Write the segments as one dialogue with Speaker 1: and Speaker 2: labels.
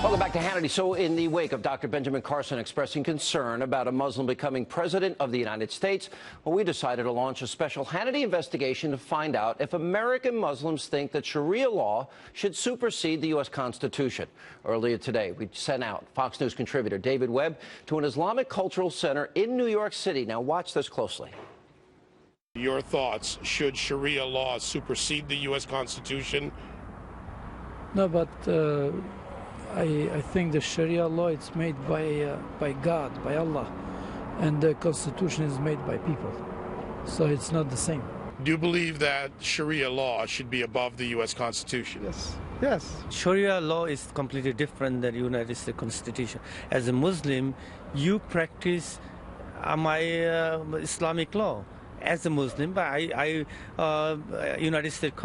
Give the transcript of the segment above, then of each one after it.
Speaker 1: Welcome back to Hannity. So in the wake of Dr. Benjamin Carson expressing concern about a Muslim becoming president of the United States, well, we decided to launch a special Hannity investigation to find out if American Muslims think that Sharia law should supersede the U.S. Constitution. Earlier today, we sent out Fox News contributor David Webb to an Islamic cultural center in New York City. Now watch this closely.
Speaker 2: Your thoughts, should Sharia law supersede the U.S. Constitution?
Speaker 3: No, but I think the Sharia law is made by God, by Allah, and the Constitution is made by people. So it's not the same.
Speaker 2: Do you believe that Sharia law should be above the U.S. Constitution?
Speaker 4: Yes. Yes.
Speaker 5: Sharia law is completely different than the United States Constitution. As a Muslim, you practice my Islamic law. As a Muslim, United States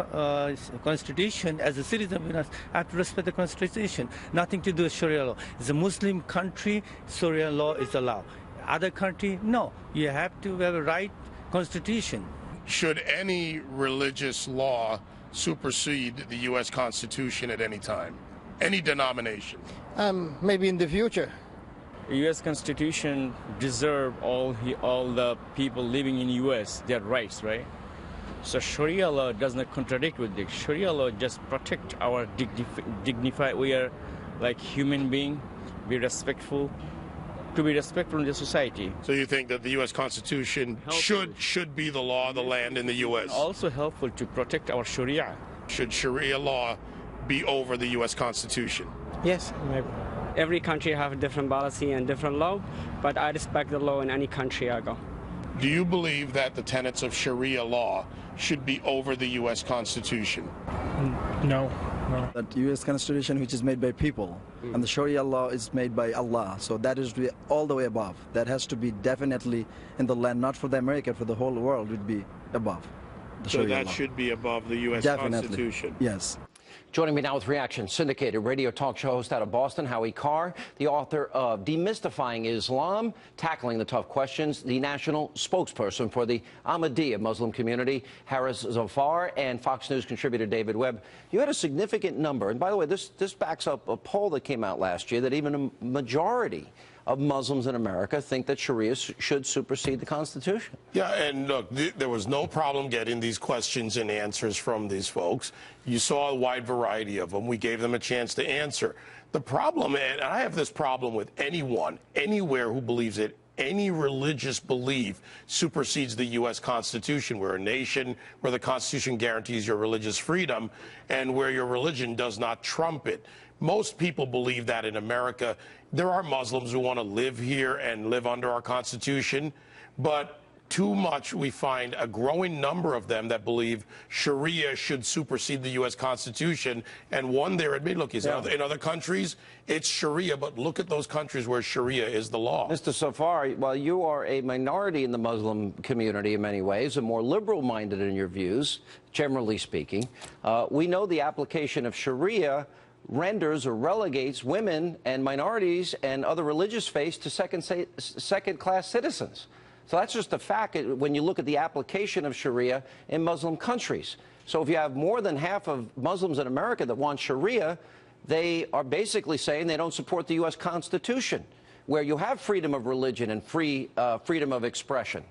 Speaker 5: Constitution, as a citizen, I have to respect the Constitution. Nothing to do with Sharia law. It's a Muslim country, Sharia law is allowed. Other country, no. You have to have a right Constitution.
Speaker 2: Should any religious law supersede the U.S. Constitution at any time? Any denomination?
Speaker 4: Maybe in the future.
Speaker 6: The U.S. Constitution deserve all the people living in U.S. their rights, right? So Sharia law does not contradict with this. Sharia law just protect our dignified. We are like human being, be respectful, to be respectful in the society.
Speaker 2: So you think that the U.S. Constitution should be the law of the land in the U.S.?
Speaker 6: Also helpful to protect our Sharia.
Speaker 2: Should Sharia law be over the U.S. Constitution?
Speaker 7: Yes, maybe. Every country have a different policy and different law, but I respect the law in any country I go.
Speaker 2: Do you believe that the tenets of Sharia law should be over the U.S. Constitution?
Speaker 3: No.
Speaker 4: That U.S. Constitution, which is made by people, and the Sharia law is made by Allah. So that is all the way above. That has to be definitely in the land, not for the America, for the whole world would be above the Sharia law.
Speaker 2: So that should be above the U.S. Constitution?
Speaker 4: Yes.
Speaker 1: Joining me now with reaction, syndicated radio talk show host out of Boston, Howie Carr, the author of Demystifying Islam, Tackling the Tough Questions, the national spokesperson for the Ahmadiyya Muslim Community, Haris Zafar, and Fox News contributor David Webb. You had a significant number, and by the way, this backs up a poll that came out last year that even a majority of Muslims in America think that Sharia should supersede the Constitution.
Speaker 2: Yeah, and look, there was no problem getting these questions and answers from these folks. You saw a wide variety of them. We gave them a chance to answer. The problem, and I have this problem with anyone, anywhere who believes that any religious belief supersedes the U.S. Constitution. We're a nation where the Constitution guarantees your religious freedom and where your religion does not trump it. Most people believe that in America. There are Muslims who want to live here and live under our Constitution, but too much we find a growing number of them that believe Sharia should supersede the U.S. Constitution. And one there admit, look, in other countries, it's Sharia, but look at those countries where Sharia is the law.
Speaker 1: Mr. Zafar, while you are a minority in the Muslim community in many ways, and more liberal-minded in your views, generally speaking, we know the application of Sharia renders or relegates women and minorities and other religious faiths to second-class citizens. So that's just a fact when you look at the application of Sharia in Muslim countries. So if you have more than half of Muslims in America that want Sharia, they are basically saying they don't support the U.S. Constitution, where you have freedom of religion and freedom of expression.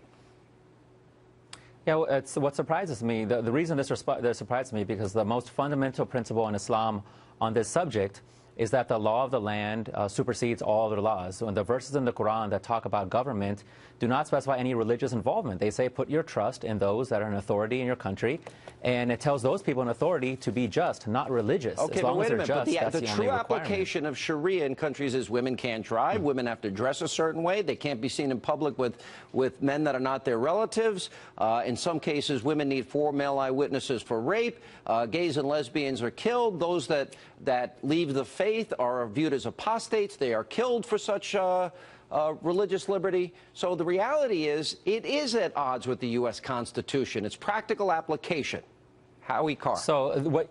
Speaker 8: Yeah, it's what surprises me. The reason this surprises me because the most fundamental principle in Islam on this subject is that the law of the land supersedes all other laws. So in the verses in the Quran that talk about government do not specify any religious involvement. They say put your trust in those that are in authority in your country, and it tells those people in authority to be just, not religious.
Speaker 1: Okay,
Speaker 8: as long
Speaker 1: but wait
Speaker 8: as
Speaker 1: a
Speaker 8: they're
Speaker 1: minute.
Speaker 8: just,
Speaker 1: But the true application of Sharia in countries is women can't drive, women have to dress a certain way, they can't be seen in public with men that are not their relatives. In some cases, women need 4 male eyewitnesses for rape. Gays and lesbians are killed. Those that leave the faith are viewed as apostates. They are killed for such religious liberty. So the reality is, it is at odds with the U.S. Constitution. It's practical application. Howie Carr.
Speaker 8: So what?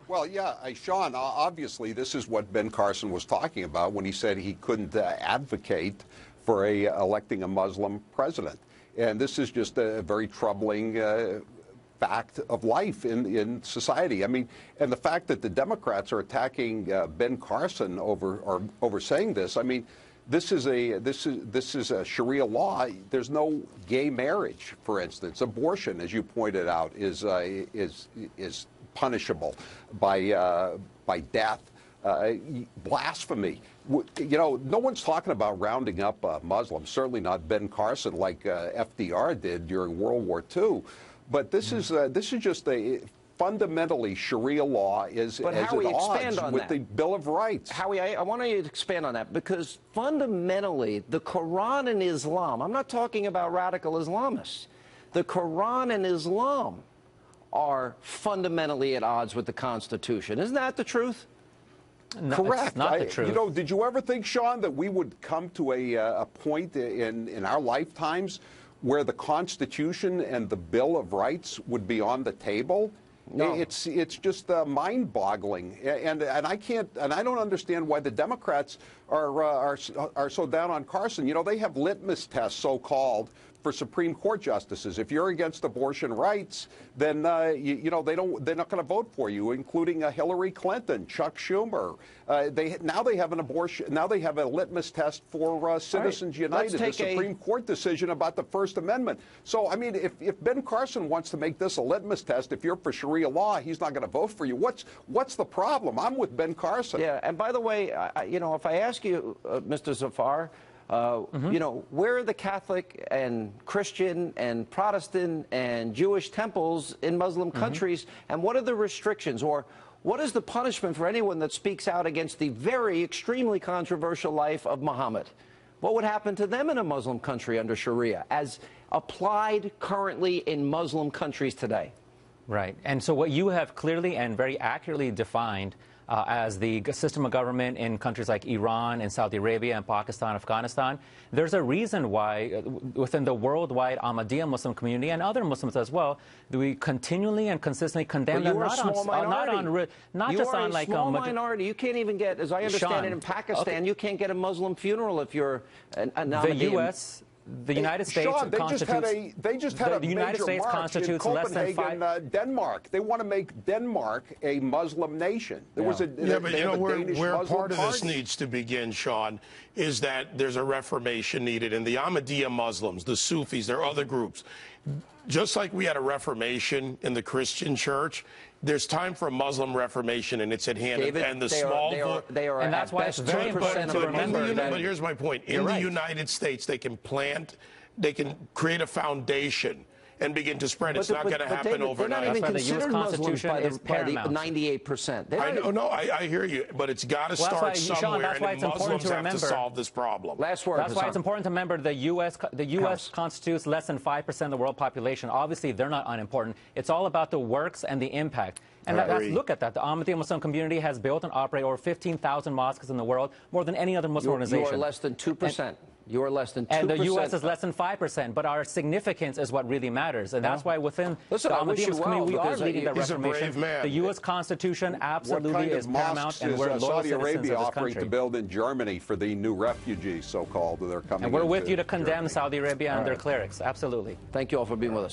Speaker 9: Well, yeah, Sean, obviously this is what Ben Carson was talking about when he said he couldn't advocate for electing a Muslim president. And this is just a very troubling fact of life in society. I mean, and the fact that the Democrats are attacking Ben Carson over saying this. I mean, this is a Sharia law. There's no gay marriage, for instance. Abortion, as you pointed out, is punishable by death. Blasphemy. You know, no one's talking about rounding up Muslims. Certainly not Ben Carson like FDR did during World War II. But this is just a fundamentally Sharia law is at odds with the Bill of Rights.
Speaker 1: Howie, I want you to expand on that, because fundamentally the Quran and Islam, I'm not talking about radical Islamists, the Quran and Islam are fundamentally at odds with the Constitution. Isn't that the truth?
Speaker 8: No,
Speaker 9: correct.
Speaker 8: It's not the truth.
Speaker 9: You know, did you ever think, Sean, that we would come to a point in our lifetimes where the Constitution and the Bill of Rights would be on the table? No. It's just mind-boggling, and I don't understand why the Democrats are so down on Carson. You know, they have litmus tests, so-called, for Supreme Court justices. If you're against abortion rights, then you know they're not going to vote for you, including Hillary Clinton, Chuck Schumer. Now they have a litmus test for Citizens United, the Supreme Court decision about the First Amendment. So I mean, if Ben Carson wants to make this a litmus test, if you're for Sharia law, he's not going to vote for you. What's the problem? I'm with Ben Carson.
Speaker 1: Yeah, and by the way, you know, if I ask you, Mr. Zafar, you know, where are the Catholic and Christian and Protestant and Jewish temples in Muslim countries, and what are the restrictions, or what is the punishment for anyone that speaks out against the very extremely controversial life of Muhammad? What would happen to them in a Muslim country under Sharia as applied currently in Muslim countries today?
Speaker 8: Right. And so what you have clearly and very accurately defined as the system of government in countries like Iran and Saudi Arabia and Pakistan, Afghanistan, there's a reason why within the worldwide Ahmadiyya Muslim community and other Muslims as well, we continually and consistently condemn them not just on like
Speaker 1: small minority. You can't even get, as I understand
Speaker 8: Sean,
Speaker 1: it, in Pakistan, you can't get a Muslim funeral if you're an Ahmadiyya.
Speaker 8: The United States
Speaker 9: Sean,
Speaker 8: constitutes.
Speaker 9: they just had a
Speaker 8: the United
Speaker 9: major
Speaker 8: States
Speaker 9: march
Speaker 8: constitutes
Speaker 9: in
Speaker 8: less than
Speaker 9: Copenhagen, Denmark. They want to make Denmark a Muslim nation. There was a
Speaker 2: but you know where part of this
Speaker 9: party.
Speaker 2: needs to begin, Sean, is that there's a reformation needed, and the Ahmadiyya Muslims, the Sufis, there are other groups. Just like we had a reformation in the Christian church, there's time for a Muslim reformation, and it's at hand.
Speaker 1: David,
Speaker 2: and the
Speaker 1: they are
Speaker 8: and that's why it's very important to remember that.
Speaker 2: But here's my point: in the United States, they can create a foundation and begin to spread. It's not going to happen overnight.
Speaker 1: They're not even
Speaker 8: That's why the US
Speaker 1: considered Muslims
Speaker 8: Constitution
Speaker 1: by
Speaker 8: is
Speaker 1: the
Speaker 8: paramount.
Speaker 1: 98%.
Speaker 2: I hear you, but it's got to
Speaker 8: Well,
Speaker 2: start
Speaker 8: Sean,
Speaker 2: somewhere,
Speaker 8: that's why
Speaker 2: and
Speaker 8: it's important
Speaker 2: Muslims
Speaker 8: to
Speaker 2: have
Speaker 8: remember.
Speaker 2: to solve this problem.
Speaker 1: Last word.
Speaker 8: That's why it's important to remember the U.S. constitutes less than 5% of the world population. Obviously, they're not unimportant. It's all about the works and the impact. And look at that. The Ahmadiyya Muslim community has built and operate over 15,000 mosques in the world, more than any other Muslim organization.
Speaker 1: You are less than 2%. You are less than 2%.
Speaker 8: And the U.S. is less than 5%. But our significance is what really matters. And that's why within the Ahmadiyya Muslim community, we are leading the reformation. The U.S. Constitution absolutely is paramount, and we're loyal
Speaker 9: Saudi
Speaker 8: citizens
Speaker 9: Arabia
Speaker 8: of this
Speaker 9: offering
Speaker 8: country.
Speaker 9: to build in Germany for the new refugees, so-called, that are coming
Speaker 8: And we're with
Speaker 9: into
Speaker 8: you to condemn
Speaker 9: Germany.
Speaker 8: Saudi Arabia and their clerics. Absolutely.
Speaker 1: Thank you all for being with us.